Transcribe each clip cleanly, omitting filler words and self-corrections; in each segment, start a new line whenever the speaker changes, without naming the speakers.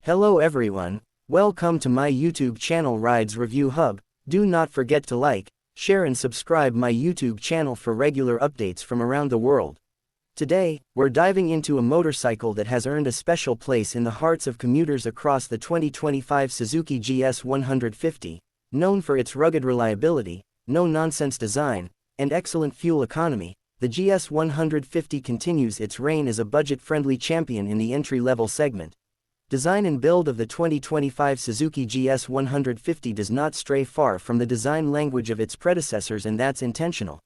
Hello everyone, welcome to my YouTube channel Rides Review Hub. Do not forget to like, share and subscribe my YouTube channel for regular updates from around the world. Today, we're diving into a motorcycle that has earned a special place in the hearts of commuters across the 2025 Suzuki GS 150, known for its rugged reliability, no-nonsense design, and excellent fuel economy. The GS 150 continues its reign as a budget-friendly champion in the entry-level segment. Design and build of the 2025 Suzuki GS 150 does not stray far from the design language of its predecessors, and that's intentional.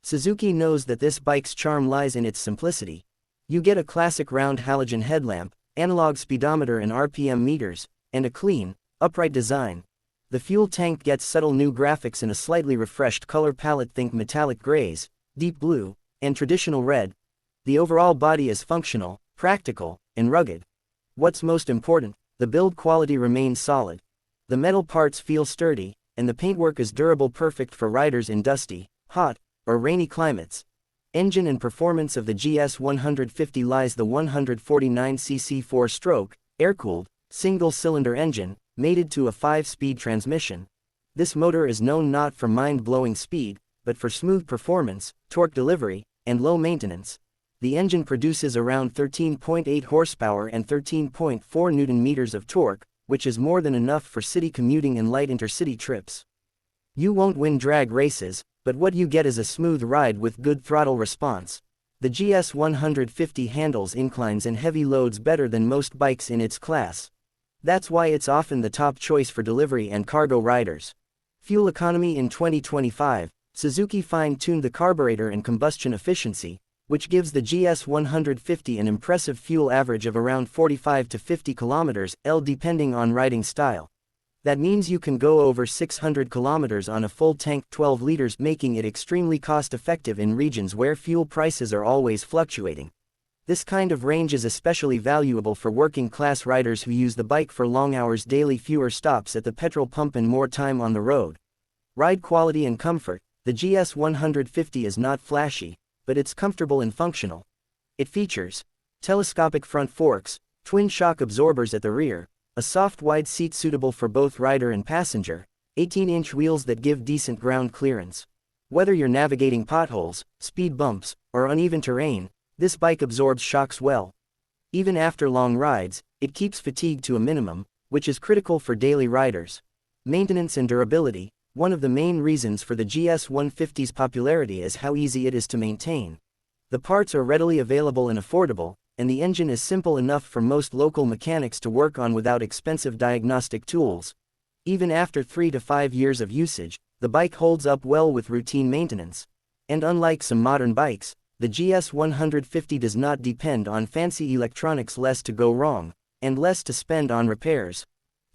Suzuki knows that this bike's charm lies in its simplicity. You get a classic round halogen headlamp, analog speedometer and RPM meters, and a clean, upright design. The fuel tank gets subtle new graphics in a slightly refreshed color palette. Think metallic grays, deep blue, and traditional red. The overall body is functional, practical, and rugged. What's most important, the build quality remains solid. The metal parts feel sturdy, and the paintwork is durable, perfect for riders in dusty, hot, or rainy climates. Engine and performance of the GS 150 lies the 149cc 4-stroke, air-cooled, single-cylinder engine, mated to a 5-speed transmission. This motor is known not for mind-blowing speed, but for smooth performance, torque delivery, and low maintenance. The engine produces around 13.8 horsepower and 13.4 Newton-meters of torque, which is more than enough for city commuting and light intercity trips. You won't win drag races, but what you get is a smooth ride with good throttle response. The GS 150 handles inclines and heavy loads better than most bikes in its class. That's why it's often the top choice for delivery and cargo riders. Fuel economy in 2025, Suzuki fine-tuned the carburetor and combustion efficiency, which gives the GS 150 an impressive fuel average of around 45 to 50 km/h depending on riding style. That means you can go over 600 km on a full tank 12 liters, making it extremely cost-effective in regions where fuel prices are always fluctuating. This kind of range is especially valuable for working-class riders who use the bike for long hours daily, fewer stops at the petrol pump and more time on the road. Ride quality and comfort, the GS 150 is not flashy, but it's comfortable and functional. It features telescopic front forks, twin shock absorbers at the rear, a soft wide seat suitable for both rider and passenger, 18-inch wheels that give decent ground clearance. Whether you're navigating potholes, speed bumps, or uneven terrain, this bike absorbs shocks well. Even after long rides, it keeps fatigue to a minimum, which is critical for daily riders. Maintenance and durability, one of the main reasons for the GS 150's popularity is how easy it is to maintain. The parts are readily available and affordable, and the engine is simple enough for most local mechanics to work on without expensive diagnostic tools. Even after 3 to 5 years of usage, the bike holds up well with routine maintenance. And unlike some modern bikes, the GS 150 does not depend on fancy electronics. Less to go wrong, and less to spend on repairs.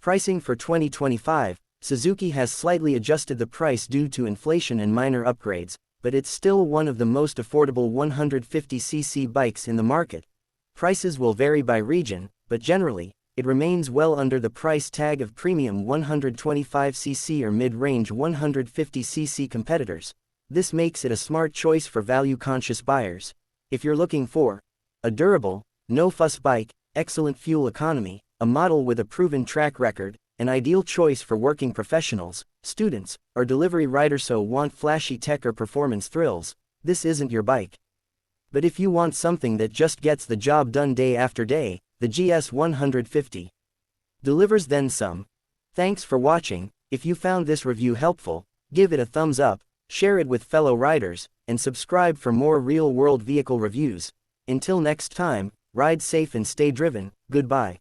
Pricing for 2025, Suzuki has slightly adjusted the price due to inflation and minor upgrades, but it's still one of the most affordable 150cc bikes in the market. Prices will vary by region, but generally, it remains well under the price tag of premium 125cc or mid-range 150cc competitors. This makes it a smart choice for value-conscious buyers. If you're looking for a durable, no-fuss bike, excellent fuel economy, a model with a proven track record, an ideal choice for working professionals, students, or delivery riders so want flashy tech or performance thrills, this isn't your bike. But if you want something that just gets the job done day after day, the GS 150 delivers, then some. Thanks for watching. If you found this review helpful, give it a thumbs up, share it with fellow riders, and subscribe for more real-world vehicle reviews. Until next time, ride safe and stay driven. Goodbye.